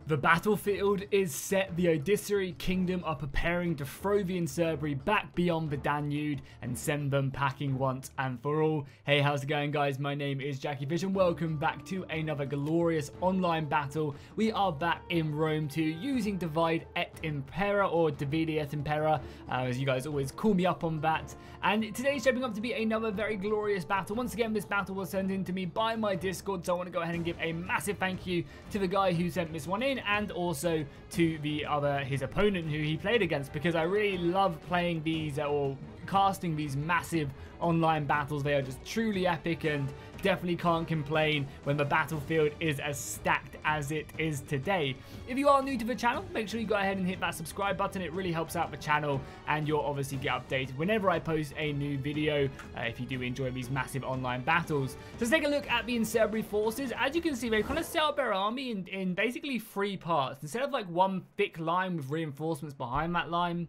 The battlefield is set. The Odysseus Kingdom are preparing to throw the Impera back beyond the Danube and send them packing once and for all. Hey, how's it going, guys? My name is Jackie Fish and welcome back to another glorious online battle. We are back in Rome 2 using Divide et Impera, or Divide et Impera, as you guys always call me up on that. And today's shaping up to be another very glorious battle. Once again, this battle was sent in to me by my Discord, so I want to go ahead and give a massive thank you to the guy who sent this one in, and also to his opponent who he played against, because I really love playing these or casting these massive online battles. They are just truly epic and definitely can't complain when the battlefield is as stacked as it is today. If you are new to the channel, make sure you go ahead and hit that subscribe button. It really helps out the channel and you'll obviously get updated whenever I post a new video if you do enjoy these massive online battles. So let's take a look at the Impera forces. As you can see, they kind of set up their army in basically three parts. Instead of like one thick line with reinforcements behind that line,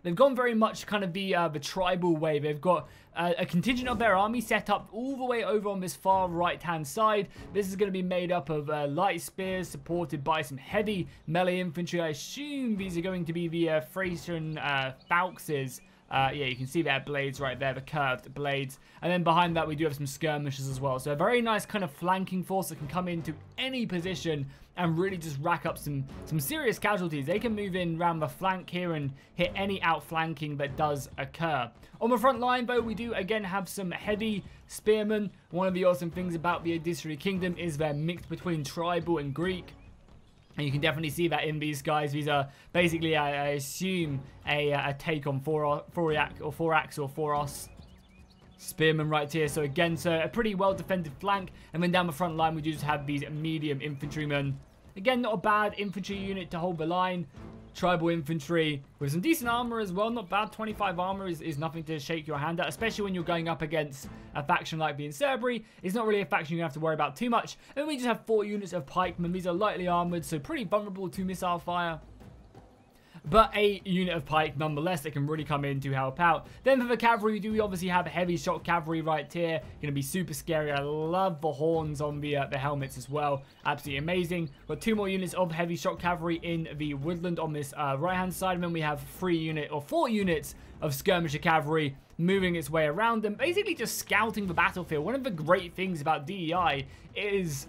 they've gone very much kind of the tribal way. They've got a contingent of their army set up all the way over on this far right-hand side. This is going to be made up of light spears supported by some heavy melee infantry. I assume these are going to be the Thracian FLANKS. Yeah, you can see their blades right there, the curved blades. And then behind that, we do have some skirmishers as well. So a very nice kind of flanking force that can come into any position and really just rack up some serious casualties. They can move in around the flank here and hit any outflanking that does occur. On the front line, though, we do again have some heavy spearmen. One of the awesome things about the Odysseus Kingdom is they're mixed between tribal and Greek. And you can definitely see that in these guys. These are basically, I assume, a take on Foros spearmen right here. So again, a pretty well defended flank. And then down the front line, we just have these medium infantrymen. Again, not a bad infantry unit to hold the line. Tribal infantry with some decent armor as well. Not bad. 25 armor is nothing to shake your hand at, especially when you're going up against a faction like the Impera. It's not really a faction you have to worry about too much. And we just have 4 units of pikemen. These are lightly armored, so pretty vulnerable to missile fire, but a unit of pike nonetheless that can really come in to help out. Then for the cavalry, we obviously have heavy shot cavalry right here. Going to be super scary. I love the horns on the helmets as well. Absolutely amazing. Got 2 more units of heavy shot cavalry in the woodland on this right hand side. And then we have 4 units of skirmisher cavalry moving its way around them, basically just scouting the battlefield. One of the great things about DEI is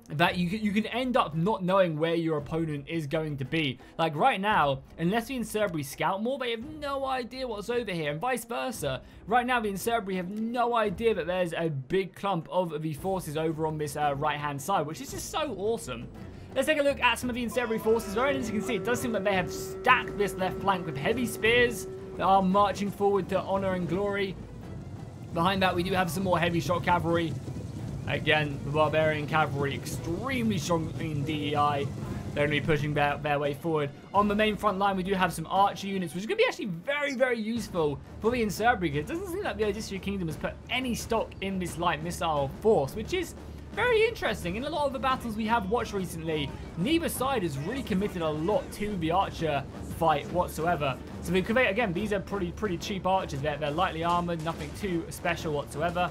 that you can end up not knowing where your opponent is going to be. Like right now, unless the Impera scout more, they have no idea what's over here, and vice versa. Right now, the Impera have no idea that there's a big clump of the forces over on this right-hand side, which is just so awesome. Let's take a look at some of the Impera forces. Very as you can see, it does seem that they have stacked this left flank with heavy spears that are marching forward to honor and glory. Behind that, we do have some more heavy shot cavalry. Again, the barbarian cavalry extremely strong in DEI. They're going to be pushing their way forward. On the main front line, we do have some archer units, which is going to be actually very, very useful for the Impera, because it doesn't seem like the Odysseus Kingdom has put any stock in this light missile force, which is very interesting. In a lot of the battles we have watched recently, neither side has really committed a lot to the archer fight whatsoever. So again, these are pretty cheap archers. They're lightly armored, nothing too special whatsoever.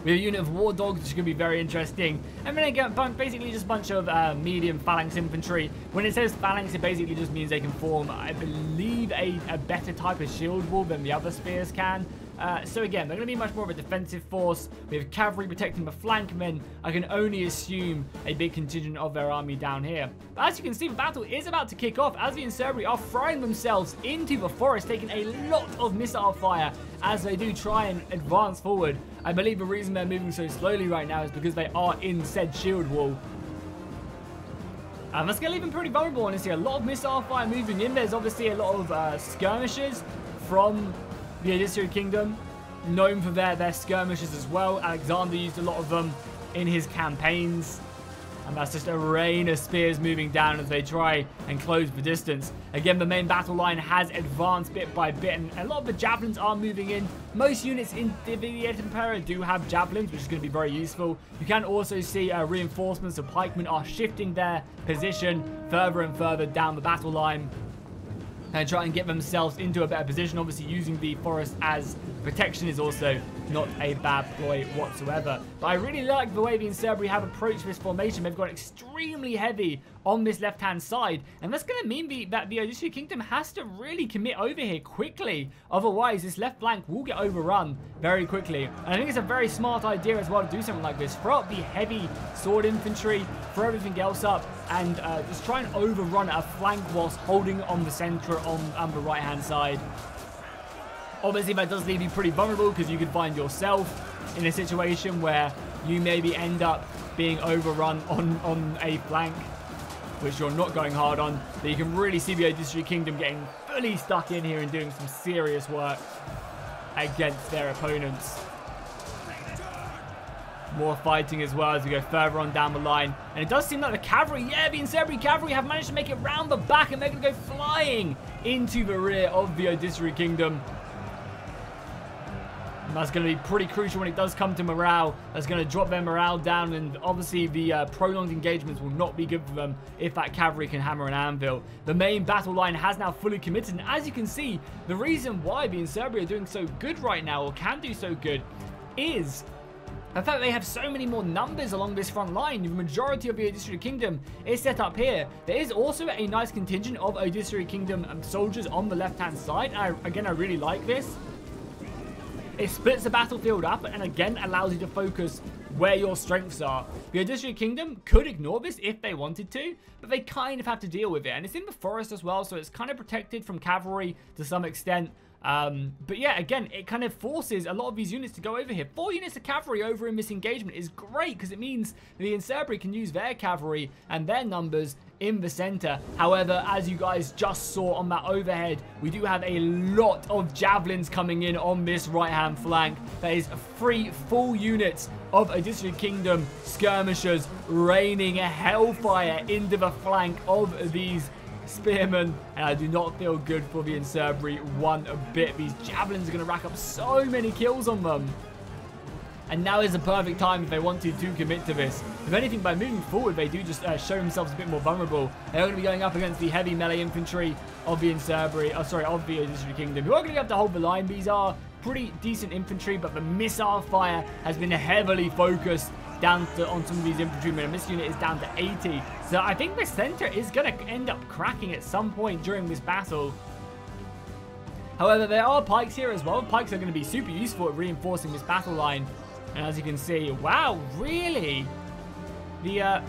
We have a unit of war dogs, which is going to be very interesting. And then again, basically just a bunch of medium phalanx infantry. When it says phalanx, it basically just means they can form, I believe, a better type of shield wall than the other spears can. So again, they're going to be much more of a defensive force. We have cavalry protecting the flank, and then I can only assume a big contingent of their army down here. But as you can see, the battle is about to kick off as the Impera are throwing themselves into the forest, taking a lot of missile fire as they do try and advance forward. I believe the reason they're moving so slowly right now is because they are in said shield wall. That's going to leave them pretty vulnerable, honestly. A lot of missile fire moving in. There's obviously a lot of skirmishers from the Odysseus Kingdom, known for their skirmishes as well. Alexander used a lot of them in his campaigns. And that's just a rain of spears moving down as they try and close the distance. Again, the main battle line has advanced bit by bit, and a lot of the javelins are moving in. Most units in Divide et Impera do have javelins, which is going to be very useful. You can also see reinforcements of pikemen are shifting their position further and further down the battle line and try and get themselves into a better position. Obviously, using the forest as protection is also not a bad ploy whatsoever. But I really like the way the Incerbri have approached this formation. They've gone extremely heavy on this left-hand side, and that's going to mean that the Odysseus Kingdom has to really commit over here quickly. Otherwise, this left flank will get overrun very quickly. And I think it's a very smart idea as well to do something like this. Throw up the heavy sword infantry, throw everything else up, and just try and overrun a flank whilst holding on the center on the right-hand side. Obviously, that does leave you pretty vulnerable because you could find yourself in a situation where you maybe end up being overrun on a flank, which you're not going hard on. But you can really see the Odysseus Kingdom getting fully stuck in here and doing some serious work against their opponents. More fighting as well as we go further on down the line. And it does seem like the cavalry, yeah, the Incerbri cavalry have managed to make it round the back, and they're going to go flying into the rear of the Odysseus Kingdom. And that's going to be pretty crucial when it does come to morale. That's going to drop their morale down, and obviously the prolonged engagements will not be good for them if that cavalry can hammer an anvil. The main battle line has now fully committed, and as you can see, the reason why the Incerbri are doing so good right now, or can do so good, is the fact they have so many more numbers along this front line. The majority of the Odysseus Kingdom is set up here. There is also a nice contingent of Odysseus Kingdom soldiers on the left-hand side. Again, I really like this. It splits the battlefield up and again allows you to focus where your strengths are. The Odysseus Kingdom could ignore this if they wanted to, but they kind of have to deal with it. And it's in the forest as well, so it's kind of protected from cavalry to some extent. But yeah, again, it kind of forces a lot of these units to go over here. 4 units of cavalry over in this engagement is great because it means the Incerbri can use their cavalry and their numbers in the center. However, as you guys just saw on that overhead, we do have a lot of javelins coming in on this right-hand flank. That is 3 full units of Odysseus Kingdom skirmishers raining hellfire into the flank of these spearmen, and I do not feel good for the Incerbri one bit. These javelins are going to rack up so many kills on them. And now is the perfect time if they wanted to commit to this. If anything, by moving forward, they do just show themselves a bit more vulnerable. They're going to be going up against the heavy melee infantry of the Incerbri, of the Odysseus Kingdom, who are going to have to hold the line. These are pretty decent infantry, but the missile fire has been heavily focused down on some of these infantrymen, and this unit is down to 80. So I think the center is going to end up cracking at some point during this battle. However, there are pikes here as well. Pikes are going to be super useful at reinforcing this battle line. And as you can see, wow, really? The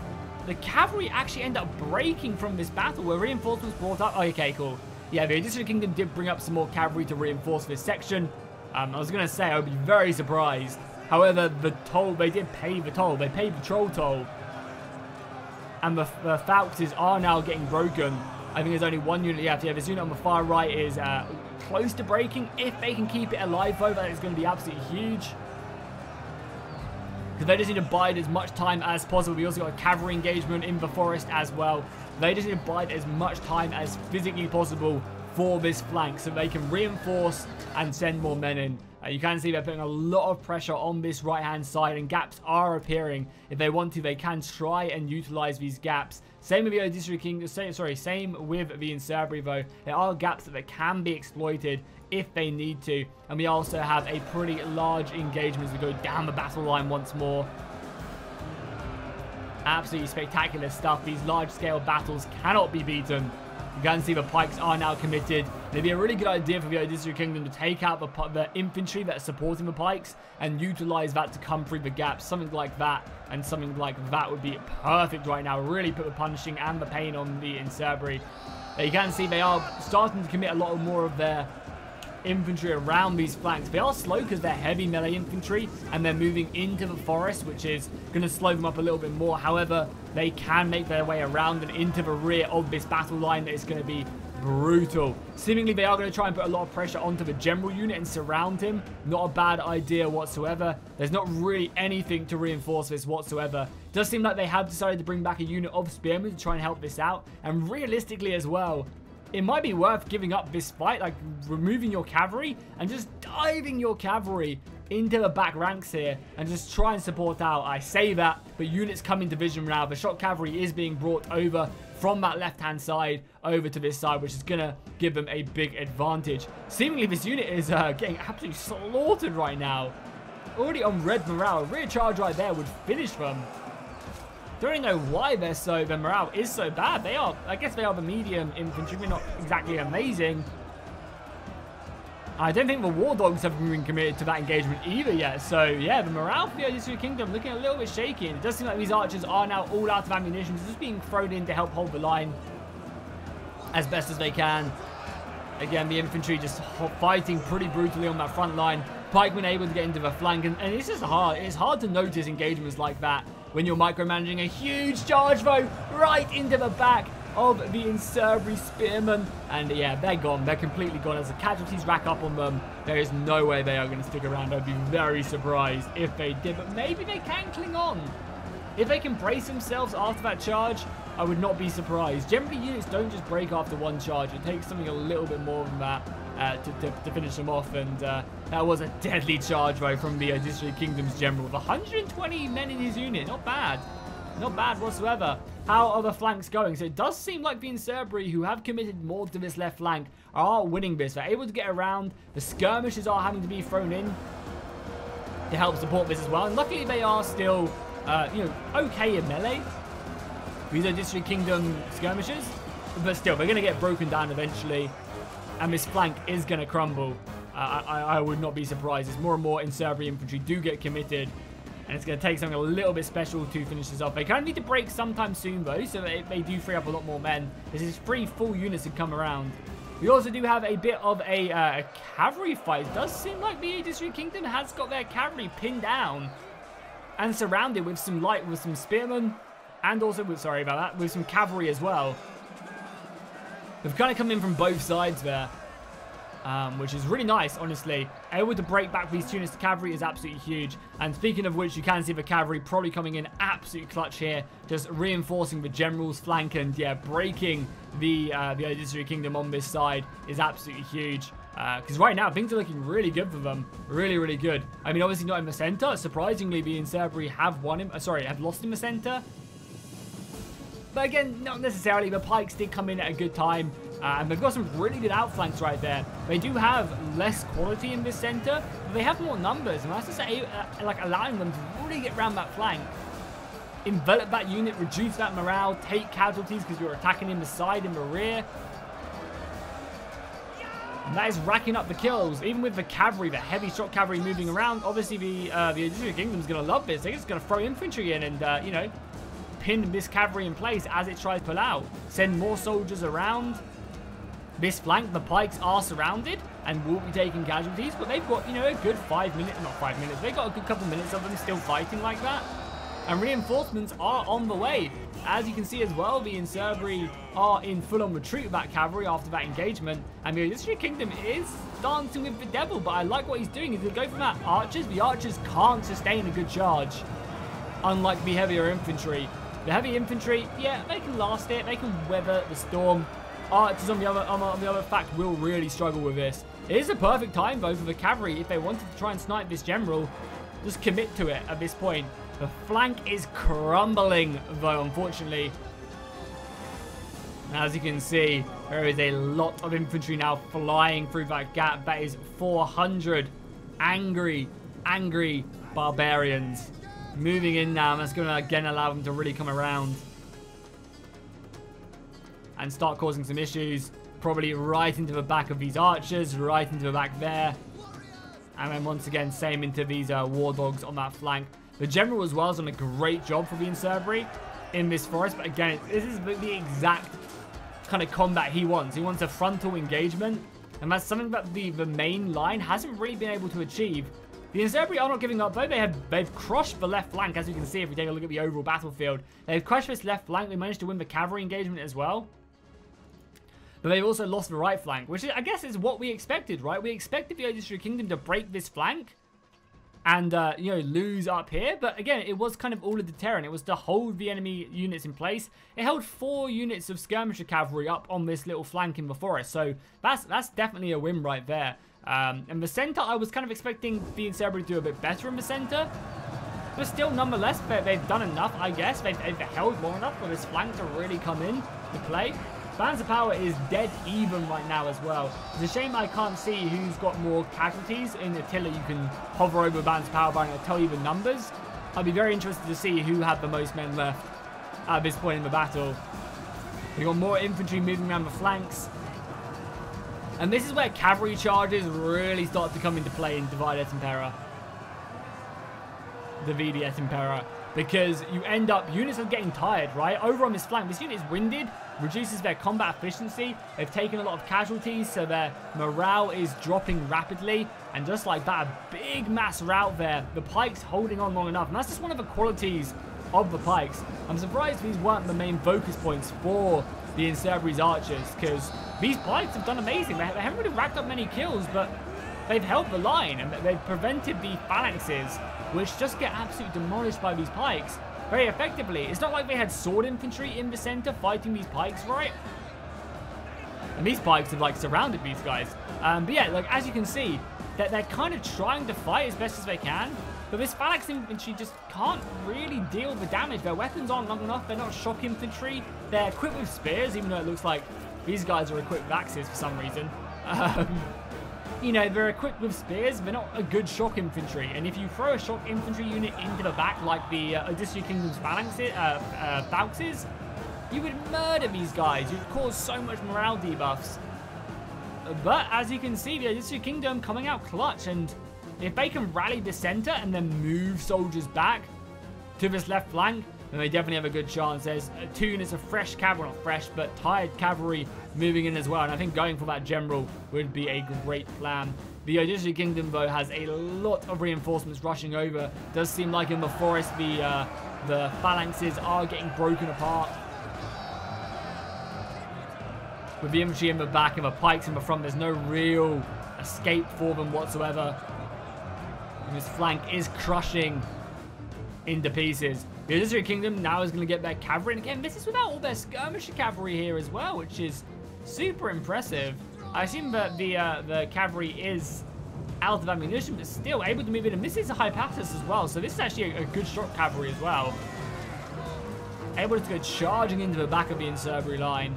cavalry actually end up breaking from this battle where reinforcements brought up. Oh, okay, cool. Yeah, the Odysseus Kingdom did bring up some more cavalry to reinforce this section. I was going to say, I would be very surprised. However, the toll, they did pay the toll. They paid the troll toll. And the FLANKS are now getting broken. I think there's only 1 unit left. Yeah, this unit on the far right is close to breaking. If they can keep it alive, though, that is going to be absolutely huge. Because they just need to bide as much time as possible. We also got a cavalry engagement in the forest as well. They just need to bide as much time as physically possible for this flank so they can reinforce and send more men in. You can see they're putting a lot of pressure on this right-hand side, and gaps are appearing. If they want to, they can try and utilize these gaps. Same with the Odysseus Kingdom. Same with the Incerbri, though. There are gaps that can be exploited if they need to. And we also have a pretty large engagement as we go down the battle line once more. Absolutely spectacular stuff. These large-scale battles cannot be beaten. You can see the pikes are now committed. It'd be a really good idea for the Odysseus Kingdom to take out the infantry that's supporting the pikes and utilize that to come through the gaps. Something like that and something like that would be perfect right now. Really put the punishing and the pain on the Incerbri. You can see they are starting to commit a lot more of their infantry around these flanks. They are slow because they're heavy melee infantry and they're moving into the forest, which is going to slow them up a little bit more. However, they can make their way around and into the rear of this battle line that is going to be brutal. Seemingly, they are going to try and put a lot of pressure onto the general unit and surround him. Not a bad idea whatsoever. There's not really anything to reinforce this whatsoever. It does seem like they have decided to bring back a unit of spearmen to try and help this out. And realistically as well, it might be worth giving up this fight, like removing your cavalry and just diving your cavalry into the back ranks here and just try and support out. I say that, but units come into vision now. The shock cavalry is being brought over from that left-hand side over to this side, which is going to give them a big advantage. Seemingly, this unit is getting absolutely slaughtered right now. already on red morale. A rear charge right there would finish them. Don't really know why their morale is so bad. They are, I guess they are the medium infantry. They're not exactly amazing. I don't think the War Dogs have been committed to that engagement either yet. So, yeah, the morale for the Odysseus Kingdom looking a little bit shaky. And it does seem like these archers are now all out of ammunition. They're just being thrown in to help hold the line as best as they can. Again, the infantry just fighting pretty brutally on that front line. Pikemen able to get into the flank. And it's just hard. It's hard to notice engagements like that when you're micromanaging. A huge charge, though, right into the back of the Incerberry Spearmen. And yeah, they're gone. They're completely gone. As the casualties rack up on them, there is no way they are going to stick around. I'd be very surprised if they did, but maybe they can cling on. If they can brace themselves after that charge, I would not be surprised. Generally, units don't just break after one charge. It takes something a little bit more than that to finish them off. And that was a deadly charge, though, from the Odysseus Kingdom's general with 120 men in his unit. Not bad. Not bad whatsoever. How are the flanks going? So it does seem like the Incerberry, who have committed more to this left flank, are winning this. They're able to get around. The skirmishers are having to be thrown in to help support this as well. And luckily they are still, okay in melee. These are District Kingdom skirmishers. But still, they're going to get broken down eventually. And this flank is going to crumble. I would not be surprised as more and more Incerberry infantry do get committed. And it's going to take something a little bit special to finish this off. They kind of need to break sometime soon, though, so they do free up a lot more men. This is 3 full units to come around. We also do have a bit of a cavalry fight. It does seem like the District Kingdom has got their cavalry pinned down and surrounded with some spearmen, and also with, sorry about that, with some cavalry as well. They've kind of come in from both sides there. Which is really nice, honestly. Able to break back these units to cavalry is absolutely huge. And speaking of which, you can see the cavalry probably coming in absolute clutch here, just reinforcing the general's flank, and yeah, breaking the Odysseus Kingdom on this side is absolutely huge. Because right now, things are looking really good for them. Really, really good. I mean, obviously not in the center. Surprisingly, the Incerberry have have lost in the center. But again, not necessarily. The pikes did come in at a good time. And they've got some really good outflanks right there. They do have less quality in this center, but they have more numbers. And that's just allowing them to really get around that flank. Envelop that unit, reduce that morale, take casualties because you're attacking in the side and the rear. And that is racking up the kills. Even with the cavalry, the heavy shot cavalry moving around, obviously the Odysseus Kingdom's going to love this. They're just going to throw infantry in and, pin this cavalry in place as it tries to pull out. Send more soldiers around this flank. The pikes are surrounded and will be taking casualties, but they've got, a good 5 minutes, not 5 minutes, they've got a good couple minutes of them still fighting like that. And reinforcements are on the way. As you can see as well, the Incerberry are in full-on retreat with that cavalry after that engagement. And the Odysseus Kingdom is dancing with the devil, but I like what he's doing. He's going to go for that archers. The archers can't sustain a good charge, unlike the heavier infantry. The heavy infantry, yeah, they can last it. They can weather the storm. Archers on the other fact will really struggle with this. It is a perfect time, though, for the cavalry if they wanted to try and snipe this general. Just commit to it at this point. The flank is crumbling, though, unfortunately. As you can see, there is a lot of infantry now flying through that gap. That is 400 angry barbarians moving in now. And that's going to, again, allow them to really come around and start causing some issues. Probably right into the back of these archers, right into the back there. And then once again, same into these war dogs on that flank. The general as well has done a great job for the Incerberry in this forest. But again, this is the exact kind of combat he wants. He wants a frontal engagement. And that's something that the main line hasn't really been able to achieve. The Incerberry are not giving up, though. They've crushed the left flank, as you can see if we take a look at the overall battlefield. They've crushed this left flank. They managed to win the cavalry engagement as well. But they've also lost the right flank, which I guess is what we expected, right? We expected the Odysseus Kingdom to break this flank and, lose up here. But again, it was kind of all a deterrent. It was to hold the enemy units in place. It held 4 units of skirmisher cavalry up on this little flank in the forest. So that's definitely a win right there. And the center, I was kind of expecting the Incerberry to do a bit better in the center. But still, nonetheless, they've done enough, I guess. They've held long enough for this flank to really come in to play. Balance of power is dead even right now as well. It's a shame I can't see who's got more casualties. In Attila, you can hover over balance of power bar and it'll tell you the numbers. I'd be very interested to see who had the most men left at this point in the battle. We've got more infantry moving around the flanks. And this is where cavalry charges really start to come into play in Divide et Impera. The VD et Impera. Because you end up, units are getting tired, right? Over on this flank, this unit is winded, reduces their combat efficiency. They've taken a lot of casualties, so their morale is dropping rapidly. And just like that, a big mass rout there. The pikes holding on long enough. And that's just one of the qualities of the pikes. I'm surprised these weren't the main focus points for the Incerbri's archers, because these pikes have done amazing. They haven't really racked up many kills, but they've held the line and they've prevented the phalanxes, which just get absolutely demolished by these pikes very effectively. It's not like they had sword infantry in the center fighting these pikes, right? And these pikes have like surrounded these guys. But yeah, like as you can see, that they're kind of trying to fight as best as they can. But this phalanx infantry just can't really deal with the damage. Their weapons aren't long enough. They're not shock infantry. They're equipped with spears, even though it looks like these guys are equipped with axes for some reason. You know, they're equipped with spears. They're not a good shock infantry. And if you throw a shock infantry unit into the back, like the Odysseus Kingdom's phalanxes, you would murder these guys. You'd cause so much morale debuffs. But as you can see, the Odysseus Kingdom coming out clutch, and if they can rally the center and then move soldiers back to this left flank, then they definitely have a good chance. There's 2 units of fresh cavalry, not fresh, but tired cavalry moving in as well. And I think going for that general would be a great plan. The Odysseus Kingdom, though, has a lot of reinforcements rushing over. Does seem like in the forest, the phalanxes are getting broken apart. With the infantry in the back and the pikes in the front, there's no real escape for them whatsoever. And this flank is crushing into pieces. The Odysseus Kingdom now is going to get their cavalry. And again, this is without all their skirmisher cavalry here as well, which is super impressive. I assume that the cavalry is out of ammunition, but still able to move in. And this is a Hypatus as well, so this is actually a good shot cavalry as well. Able to go charging into the back of the Incerbri line.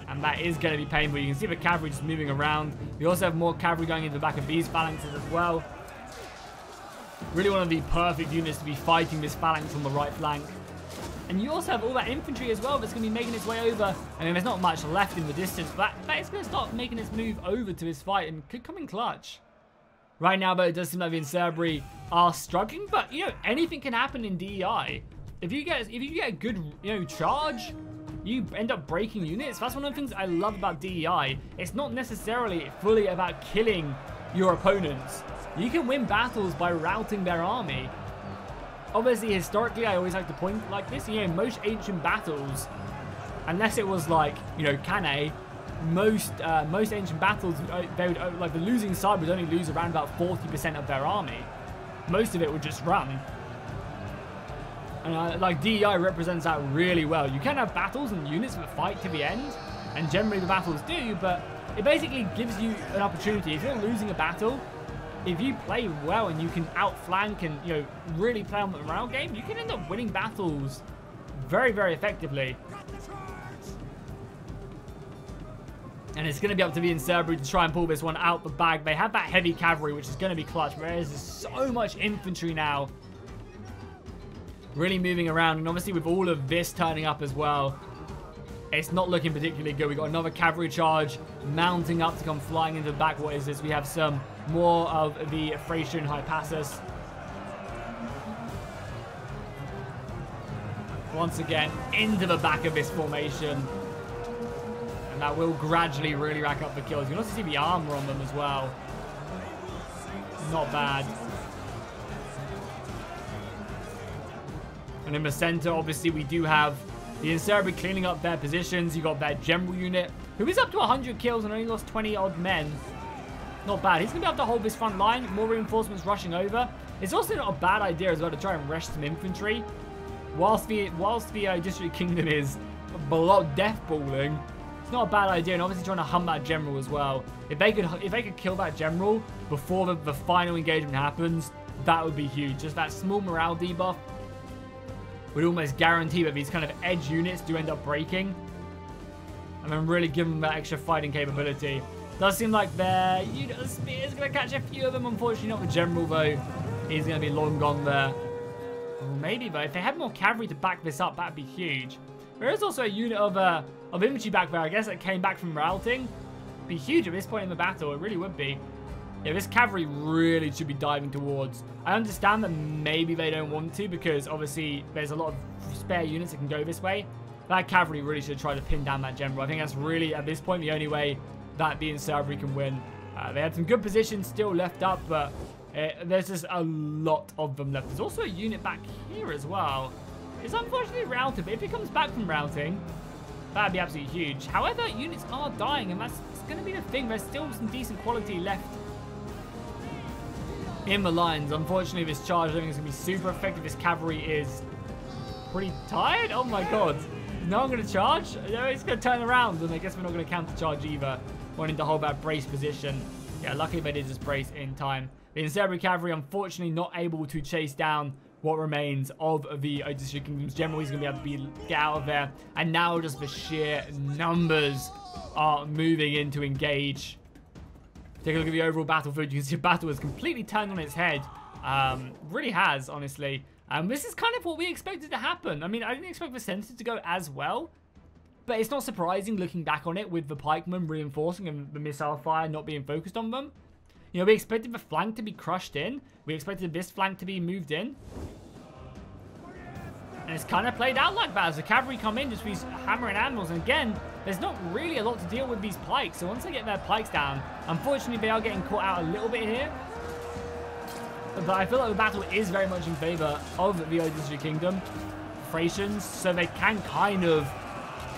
And that is going to be painful. You can see the cavalry just moving around. We also have more cavalry going into the back of these phalanxes as well. Really one of the perfect units to be fighting this phalanx on the right flank. And you also have all that infantry as well that's going to be making its way over. I mean, there's not much left in the distance, but that is going to start making its move over to this fight and could come in clutch. Right now, though, it does seem like the Incerbri are struggling, but, you know, anything can happen in DEI. If you get a good, you know, charge, you end up breaking units. That's one of the things I love about DEI. It's not necessarily fully about killing your opponents. You can win battles by routing their army. Obviously, historically, I always like to point like this. You know, most ancient battles, unless it was like, you know, Cannae, most ancient battles, they would, like, the losing side would only lose around about 40% of their army. Most of it would just run. And like DEI represents that really well. You can have battles and units that fight to the end, and generally the battles do, but it basically gives you an opportunity. If you're losing a battle, if you play well and you can outflank and, you know, really play on the morale game, you can end up winning battles very, very effectively. And it's going to be up to the Incerbri to try and pull this one out the bag. They have that heavy cavalry, which is going to be clutch. There's so much infantry now really moving around. And obviously with all of this turning up as well, it's not looking particularly good. We've got another cavalry charge mounting up to come flying into the back. What is this? We have some more of the Thracian Hypasus. Once again, into the back of this formation. And that will gradually really rack up the kills. You can also see the armor on them as well. Not bad. And in the center, obviously, we do have the Incerbri cleaning up their positions. You got their general unit, who is up to 100 kills and only lost 20 odd men. Not bad. He's going to be able to hold this front line. More reinforcements rushing over. It's also not a bad idea as well to try and rush some infantry. Whilst the District Kingdom is death balling, it's not a bad idea. And obviously trying to hunt that general as well. If they could kill that general before the final engagement happens, that would be huge. Just that small morale debuff would almost guarantee that these kind of edge units do end up breaking. and then really give them that extra fighting capability. Does seem like their unit of spears going to catch a few of them. Unfortunately, not the general, though. He's going to be long gone there. Or maybe, though, if they had more cavalry to back this up, that'd be huge. There is also a unit of infantry back there, I guess, that came back from routing. It'd be huge at this point in the battle. It really would be. Yeah, this cavalry really should be diving towards. I understand that maybe they don't want to because, obviously, there's a lot of spare units that can go this way. That cavalry really should try to pin down that general. I think that's really, at this point, the only way that the Infantry can win. They had some good positions still left up, but there's just a lot of them left. There's also a unit back here as well. It's unfortunately routed, but if it comes back from routing, that'd be absolutely huge. However, units are dying, and that's going to be the thing. There's still some decent quality left in the lines. Unfortunately, this charge I don't think is going to be super effective. This cavalry is pretty tired. Oh my god. No, I'm going to charge. No, it's going to turn around, and I guess we're not going to counter charge either. Wanting to hold that brace position. Yeah, luckily they did just brace in time. The Infantry cavalry, unfortunately, not able to chase down what remains of the District Kingdom's general. He's going to be able to get out of there. And now just the sheer numbers are moving in to engage. Take a look at the overall battlefield. You can see the battle is completely turned on its head. Really has, honestly. This is kind of what we expected to happen. I mean, I didn't expect the center to go as well. But it's not surprising looking back on it with the pikemen reinforcing and the missile fire not being focused on them. You know, we expected the flank to be crushed in. We expected this flank to be moved in. And it's kind of played out like that as the cavalry come in, just these hammering animals. And again, there's not really a lot to deal with these pikes. So once they get their pikes down, unfortunately they are getting caught out a little bit here. But I feel like the battle is very much in favor of the District Kingdom. Thracians, so they can kind of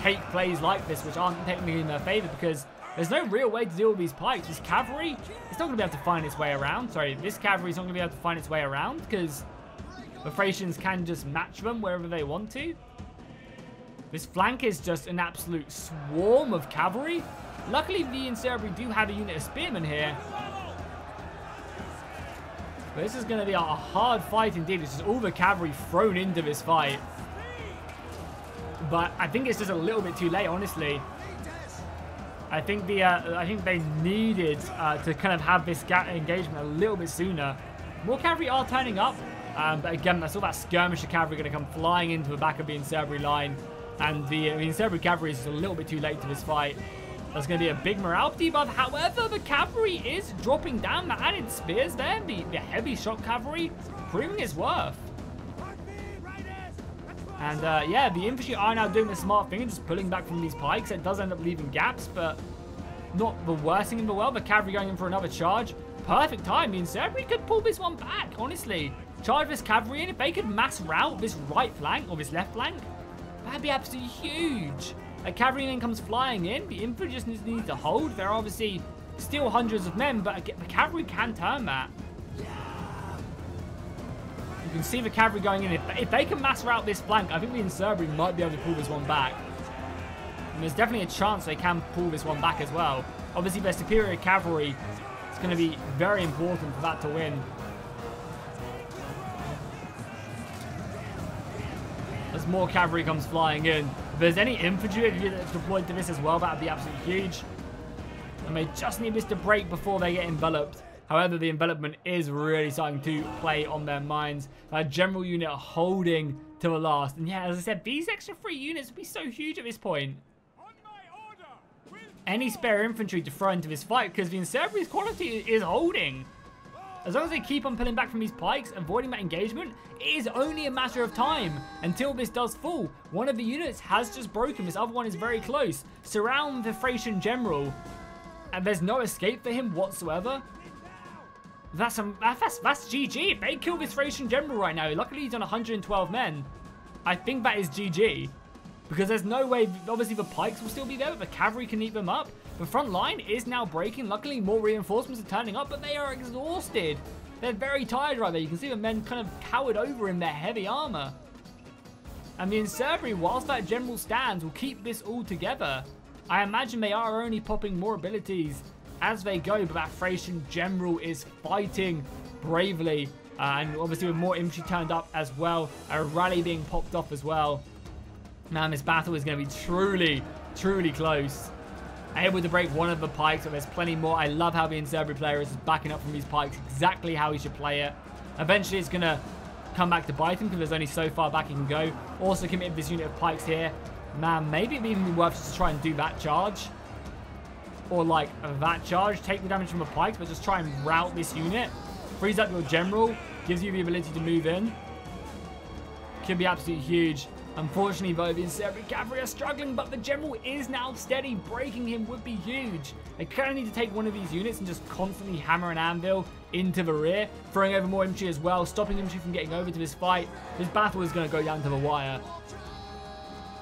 take plays like this, which aren't technically in their favor, because there's no real way to deal with these pikes. This cavalry, it's not going to be able to find its way around. Sorry, this cavalry is not going to be able to find its way around, because the Thracians can just match them wherever they want to. This flank is just an absolute swarm of cavalry. Luckily, the Infantry do have a unit of spearmen here. But this is going to be a hard fight indeed. It's just all the cavalry thrown into this fight. But I think it's just a little bit too late, honestly. I think they needed to kind of have this engagement a little bit sooner. More cavalry are turning up, but again, I saw that skirmisher cavalry going to come flying into the back of the Infantry line, and the Infantry cavalry is just a little bit too late to this fight. That's going to be a big morale debuff. However, the cavalry is dropping down. The added spears there, the heavy shock cavalry, proving its worth. And yeah, the infantry are now doing the smart thing and just pulling back from these pikes. It does end up leaving gaps, but not the worst thing in the world. The cavalry going in for another charge. Perfect time. The Infantry could pull this one back, honestly. Charge this cavalry in. If they could mass route this right flank or this left flank, that'd be absolutely huge. A cavalry then comes flying in. The infantry just needs to hold. There are obviously still hundreds of men, but the cavalry can turn that. You can see the cavalry going in. If they can mass route this flank, I think the Infantry might be able to pull this one back. And there's definitely a chance they can pull this one back as well. Obviously, their superior cavalry is going to be very important for that to win. As more cavalry comes flying in. If there's any infantry that's deployed to this as well, that would be absolutely huge. And they just need this to break before they get enveloped. However, the envelopment is really starting to play on their minds. That general unit holding to the last. And yeah, as I said, these extra 3 units would be so huge at this point. Any spare infantry to throw into this fight, because the Infantry's quality is holding. As long as they keep on pulling back from these pikes, avoiding that engagement, it is only a matter of time until this does fall. One of the units has just broken. This other one is very close. Surround the Thracian general, and there's no escape for him whatsoever. That's GG. If they kill this Thracian general right now, luckily he's on 112 men. I think that is GG. Because there's no way, obviously the pikes will still be there, but the cavalry can eat them up. The front line is now breaking. Luckily, more reinforcements are turning up, but they are exhausted. They're very tired right there. You can see the men kind of cowered over in their heavy armor. And the Infantry, whilst that general stands, will keep this all together. I imagine they are only popping more abilities as they go, but that Thracian general is fighting bravely. And obviously with more infantry turned up as well, a rally being popped off as well. Man, this battle is going to be truly close. Able to break one of the pikes, but there's plenty more. I love how the Impera player is backing up from these pikes. Exactly how he should play it. Eventually, it's going to come back to bite him because there's only so far back he can go. Also committed this unit of pikes here. Man, maybe it'd even be worth just try and do that charge. Or like that charge. Take the damage from the pikes, but just try and rout this unit. Frees up your general. Gives you the ability to move in. Could be absolutely huge. Unfortunately, though, the Impera cavalry are struggling, but the general is now steady. Breaking him would be huge. They kind of need to take one of these units and just constantly hammer an anvil into the rear, throwing over more infantry as well, stopping infantry from getting over to this fight. This battle is going to go down to the wire.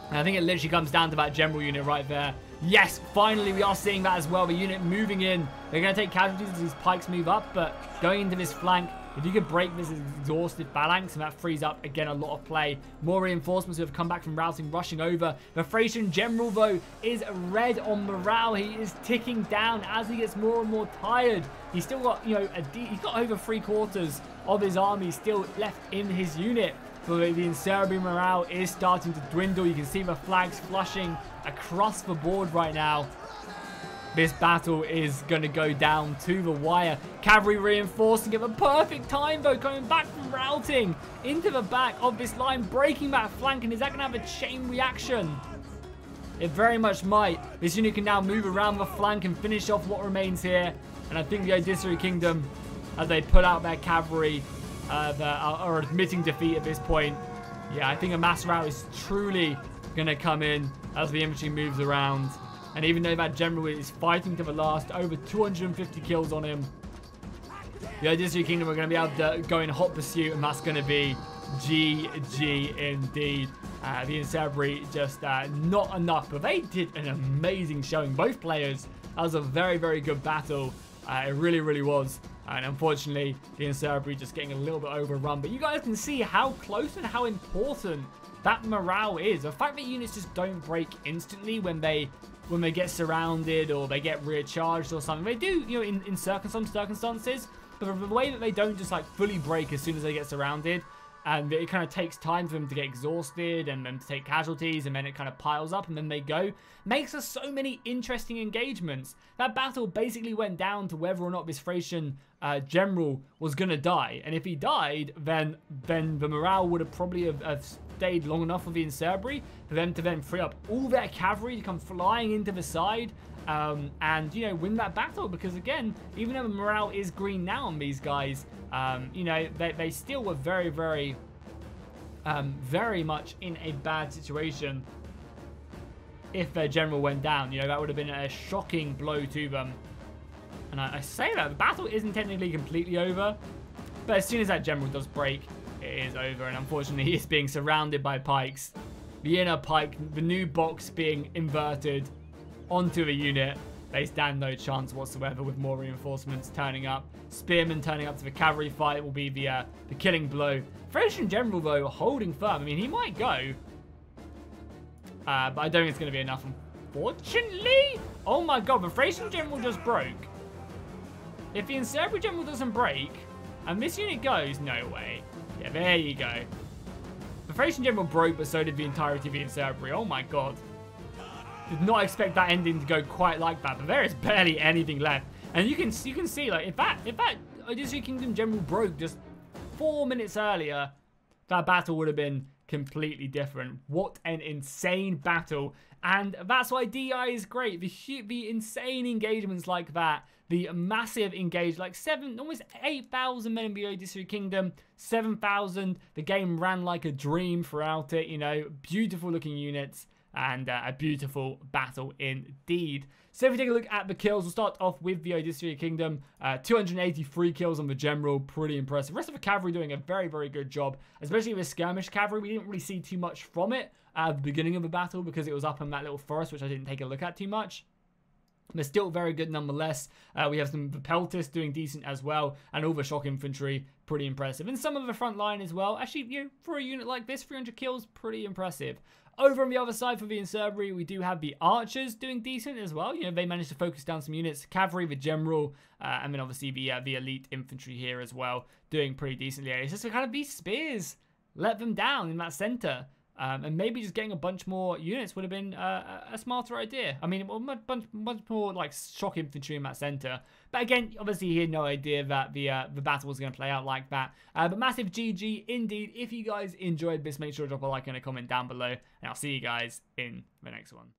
And I think it literally comes down to that general unit right there. Yes, finally we are seeing that as well. The unit moving in. They're going to take casualties as these pikes move up, but going into this flank, if you could break this exhausted phalanx, and that frees up, again, a lot of play. More reinforcements who have come back from routing, rushing over. The Thracian general, though, is red on morale. He is ticking down as he gets more and more tired. He's still got, you know, he's got over 3/4 of his army still left in his unit. So the Impera morale is starting to dwindle. You can see the flags flushing across the board right now. This battle is going to go down to the wire. Cavalry reinforcing at the perfect time, though, coming back from routing into the back of this line, breaking that flank. And is that going to have a chain reaction? It very much might. This unit can now move around the flank and finish off what remains here. And I think the Odysseus Kingdom, as they put out their cavalry, are admitting defeat at this point. Yeah, I think a mass rout is truly going to come in as the infantry moves around. And even though that general is fighting to the last, over 250 kills on him, the Odysseus Kingdom are going to be able to go in hot pursuit, and that's going to be GG indeed. The Impera just not enough, but they did an amazing showing. Both players, that was a very good battle. It really was. And unfortunately, the Impera just getting a little bit overrun. But you guys can see how close and how important that morale is. The fact that units just don't break instantly when they get surrounded or they get recharged or something. They do, you know, in some circumstances, but the way that they don't just like fully break as soon as they get surrounded, and it kind of takes time for them to get exhausted and then to take casualties, and then it kind of piles up and then they go, makes us so many interesting engagements. That battle basically went down to whether or not this Thracian general was going to die. And if he died, then the morale would have probably have stayed long enough with the Impera for them to then free up all their cavalry to come flying into the side and, you know, win that battle. Because again, even though the morale is green now on these guys, you know, they still were very much in a bad situation if their general went down. You know, that would have been a shocking blow to them. And I say that the battle isn't technically completely over, but as soon as that general does break, it is over. And unfortunately, he is being surrounded by pikes. The inner pike, the new box being inverted onto the unit. They stand no chance whatsoever with more reinforcements turning up. Spearmen turning up to the cavalry fight will be the killing blow. Thracian general, though, holding firm. I mean, he might go, but I don't think it's going to be enough, unfortunately. Oh my god, the Thracian general just broke. If the Impera general doesn't break, and this unit goes, no way. Yeah, there you go. The Thracian general broke, but so did the entirety of the Impera. Oh my god. Did not expect that ending to go quite like that, but there is barely anything left. And you can see, like, if that Odysseus Kingdom general broke just 4 minutes earlier, that battle would have been completely different. What an insane battle. And that's why DI is great. The insane engagements like that, the massive engage, like almost 8,000 men in the Odysseus Kingdom, 7,000. The game ran like a dream throughout it, you know, beautiful looking units. And a beautiful battle indeed. So if we take a look at the kills, we'll start off with the Odysseus Kingdom. 283 kills on the general, pretty impressive. The rest of the cavalry doing a very good job, especially with skirmish cavalry. We didn't really see too much from it at the beginning of the battle because it was up in that little forest, which I didn't take a look at too much. They're still very good nonetheless. We have some peltists doing decent as well, and all the shock infantry, pretty impressive. And some of the front line as well. Actually, you know, for a unit like this, 300 kills, pretty impressive. Over on the other side for the Impera, we do have the archers doing decent as well. You know, they managed to focus down some units. Cavalry, the general, and then obviously the elite infantry here as well, doing pretty decently. It's just kind of these spears let them down in that center. And maybe just getting a bunch more units would have been a smarter idea. I mean, much more like shock infantry in that center. But again, obviously he had no idea that the battle was going to play out like that. But massive GG indeed. If you guys enjoyed this, make sure to drop a like and a comment down below. And I'll see you guys in the next one.